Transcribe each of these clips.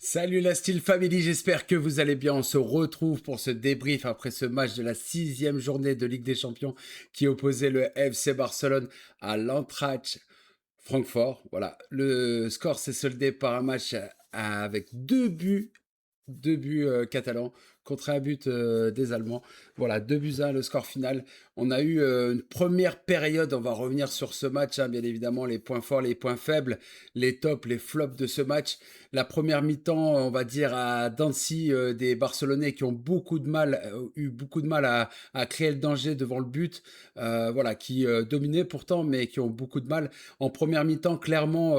Salut la Steel Family, j'espère que vous allez bien. On se retrouve pour ce débrief après ce match de la sixième journée de Ligue des Champions qui opposait le FC Barcelone à l'Eintracht Francfort. Voilà, le score s'est soldé par un match avec deux buts catalans contre un but des Allemands. Voilà, 2 buts 1, le score final. On a eu une première période, on va revenir sur ce match, hein, bien évidemment, les points forts, les points faibles, les tops, les flops de ce match. La première mi-temps, on va dire, à Dancy, des Barcelonais qui ont eu beaucoup de mal à créer le danger devant le but, voilà, qui dominaient pourtant, mais qui ont beaucoup de mal. En première mi-temps, clairement,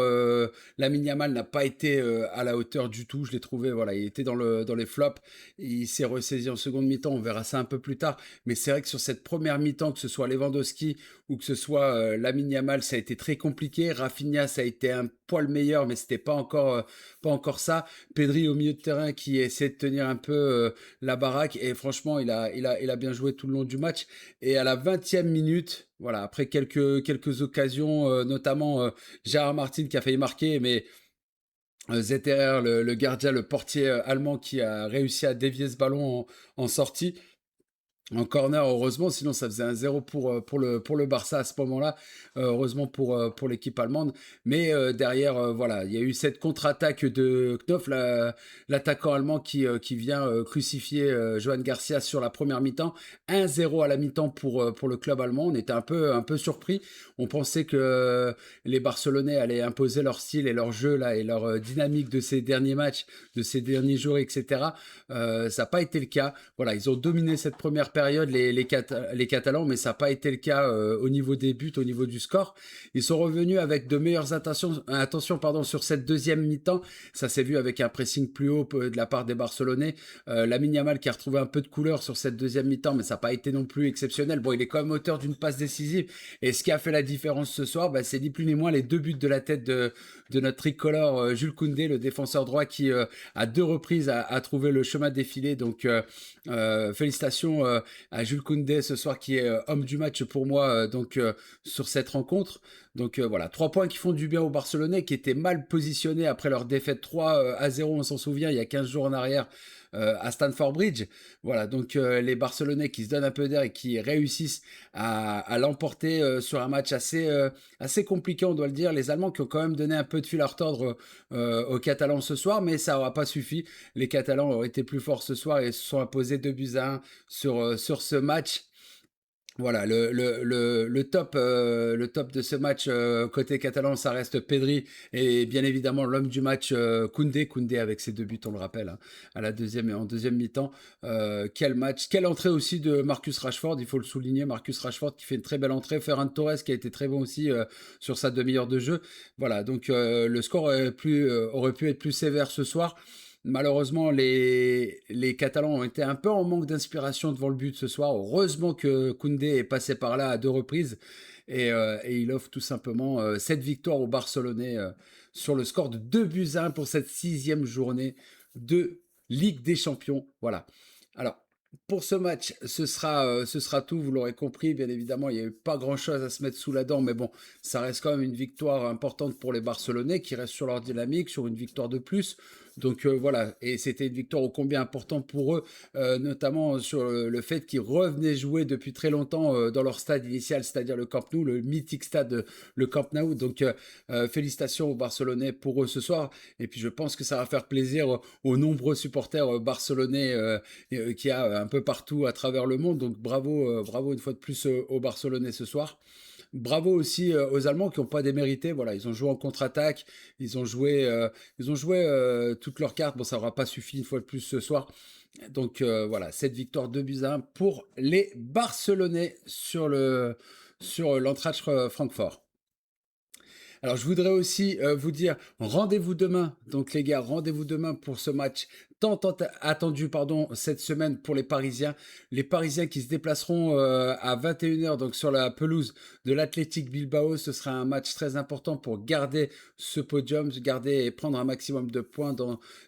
Lamine Yamal n'a pas été à la hauteur du tout. Je l'ai trouvé, voilà, il était dans les flops. Il s'est ressaisi en seconde mi-temps. On verra ça un peu plus tard. Mais c'est vrai que sur cette première mi-temps, que ce soit Lewandowski ou que ce soit Lamine Yamal, ça a été très compliqué. Rafinha, ça a été un poil meilleur, mais c'était pas encore ça. Pedri au milieu de terrain qui essaie de tenir un peu la baraque. Et franchement, il a bien joué tout le long du match. Et à la 20e minute, voilà, après quelques occasions, notamment Gérard Martin qui a failli marquer, mais Zetterer, le gardien, le portier allemand qui a réussi à dévier ce ballon en sortie. En corner, heureusement, sinon ça faisait un zéro pour le Barça à ce moment-là. Heureusement pour l'équipe allemande. Mais derrière, voilà, il y a eu cette contre-attaque de Knopf, l'attaquant allemand qui vient crucifier Johan Garcia sur la première mi-temps. 1-0 à la mi-temps pour le club allemand. On était un peu surpris. On pensait que les Barcelonais allaient imposer leur style et leur jeu là, et leur dynamique de ces derniers matchs, de ces derniers jours, etc. Ça n'a pas été le cas. Voilà, ils ont dominé cette première période, les Catalans, mais ça n'a pas été le cas au niveau des buts, au niveau du score. Ils sont revenus avec de meilleures attention pardon, sur cette deuxième mi-temps. Ça s'est vu avec un pressing plus haut de la part des Barcelonais. Lamine Yamal qui a retrouvé un peu de couleur sur cette deuxième mi-temps, mais ça n'a pas été non plus exceptionnel. Bon, il est quand même auteur d'une passe décisive. Et ce qui a fait la différence ce soir, bah, c'est ni plus ni moins les 2 buts de la tête de notre tricolore Jules Koundé, le défenseur droit qui à 2 reprises a trouvé le chemin défilé. Donc félicitations à Jules Koundé ce soir qui est homme du match pour moi sur cette rencontre. Donc voilà, 3 points qui font du bien aux Barcelonais qui étaient mal positionnés après leur défaite 3-0, on s'en souvient, il y a 15 jours en arrière à Stamford Bridge. Voilà, donc les Barcelonais qui se donnent un peu d'air et qui réussissent à l'emporter sur un match assez compliqué, on doit le dire. Les Allemands qui ont quand même donné un peu de fil à retordre aux Catalans ce soir, mais ça n'aura pas suffi. Les Catalans ont été plus forts ce soir et se sont imposés 2 buts 1 sur ce match. Voilà, le top de ce match côté catalan, ça reste Pedri et bien évidemment l'homme du match Koundé avec ses 2 buts, on le rappelle, hein, à la deuxième et en deuxième mi-temps. Quel match, quelle entrée aussi de Marcus Rashford, il faut le souligner, Marcus Rashford qui fait une très belle entrée, Ferran Torres qui a été très bon aussi sur sa demi-heure de jeu. Voilà, donc le score aurait pu être plus sévère ce soir. Malheureusement, les Catalans ont été un peu en manque d'inspiration devant le but ce soir. Heureusement que Koundé est passé par là à 2 reprises et il offre tout simplement cette victoire aux Barcelonais sur le score de 2 buts 1 pour cette sixième journée de Ligue des Champions. Voilà. Alors, pour ce match, ce sera tout, vous l'aurez compris, bien évidemment, il n'y a eu pas grand-chose à se mettre sous la dent, mais bon, ça reste quand même une victoire importante pour les Barcelonais qui restent sur leur dynamique, sur une victoire de plus. Donc voilà, et c'était une victoire ô combien importante pour eux, notamment sur le fait qu'ils revenaient jouer depuis très longtemps dans leur stade initial, c'est-à-dire le Camp Nou, le mythique stade, le Camp Nou. Donc félicitations aux Barcelonais pour eux ce soir. Et puis je pense que ça va faire plaisir aux nombreux supporters barcelonais qu'il y a un peu partout à travers le monde. Donc bravo une fois de plus aux Barcelonais ce soir. Bravo aussi aux Allemands qui n'ont pas démérité. Voilà, ils ont joué en contre-attaque, ils ont joué toutes leurs cartes. Bon, ça n'aura pas suffi une fois de plus ce soir. Donc voilà, cette victoire 2 buts 1 pour les Barcelonais sur l'Eintracht Francfort. Alors, je voudrais aussi vous dire, rendez-vous demain. Donc, les gars, rendez-vous demain pour ce match tant attendu pardon, cette semaine pour les Parisiens. Les Parisiens qui se déplaceront à 21 h donc sur la pelouse de l'Athletic Bilbao. Ce sera un match très important pour garder ce podium, garder et prendre un maximum de points,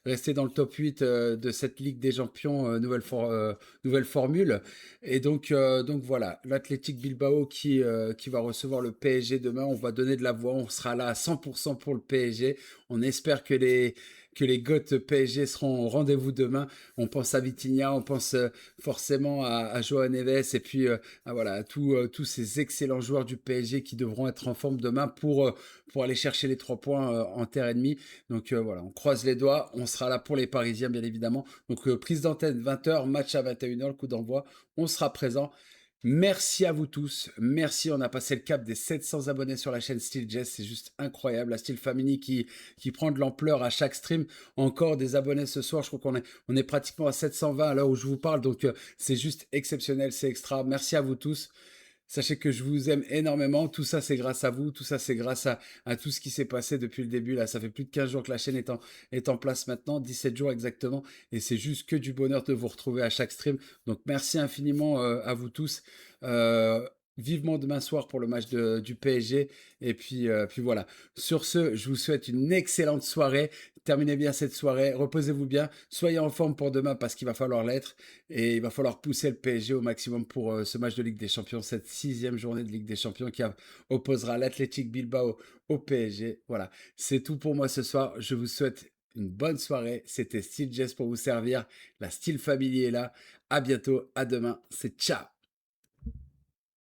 rester dans le top 8 de cette Ligue des Champions nouvelle formule. Et donc voilà, l'Athletic Bilbao qui va recevoir le PSG demain. On va donner de la voix, on sera là à 100% pour le PSG. On espère que que les GOAT PSG seront au rendez-vous demain. On pense à Vitinha, on pense forcément à Joao Neves et puis voilà, à tous ces excellents joueurs du PSG qui devront être en forme demain pour aller chercher les 3 points en terre ennemie. Donc voilà, on croise les doigts, on sera là pour les Parisiens bien évidemment. Donc prise d'antenne 20h, match à 21h, le coup d'envoi, on sera présent. Merci à vous tous. Merci, on a passé le cap des 700 abonnés sur la chaîne Steel Jazz. C'est juste incroyable. La Steel Family qui prend de l'ampleur à chaque stream. Encore des abonnés ce soir. Je crois qu'on est pratiquement à 720 à l'heure où je vous parle. Donc, c'est juste exceptionnel. C'est extra. Merci à vous tous. Sachez que je vous aime énormément. Tout ça, c'est grâce à vous. Tout ça, c'est grâce à tout ce qui s'est passé depuis le début. Là, ça fait plus de 15 jours que la chaîne est en place maintenant, 17 jours exactement. Et c'est juste que du bonheur de vous retrouver à chaque stream. Donc, merci infiniment à vous tous. Euh, Vivement demain soir pour le match du PSG. Et puis voilà. Sur ce, je vous souhaite une excellente soirée. Terminez bien cette soirée. Reposez-vous bien. Soyez en forme pour demain parce qu'il va falloir l'être. Et il va falloir pousser le PSG au maximum pour ce match de Ligue des Champions, cette 6e journée de Ligue des Champions qui opposera l'Athletic Bilbao au PSG. Voilà, c'est tout pour moi ce soir. Je vous souhaite une bonne soirée. C'était Steel Jazz pour vous servir. La Steel Family est là. À bientôt, à demain. C'est ciao.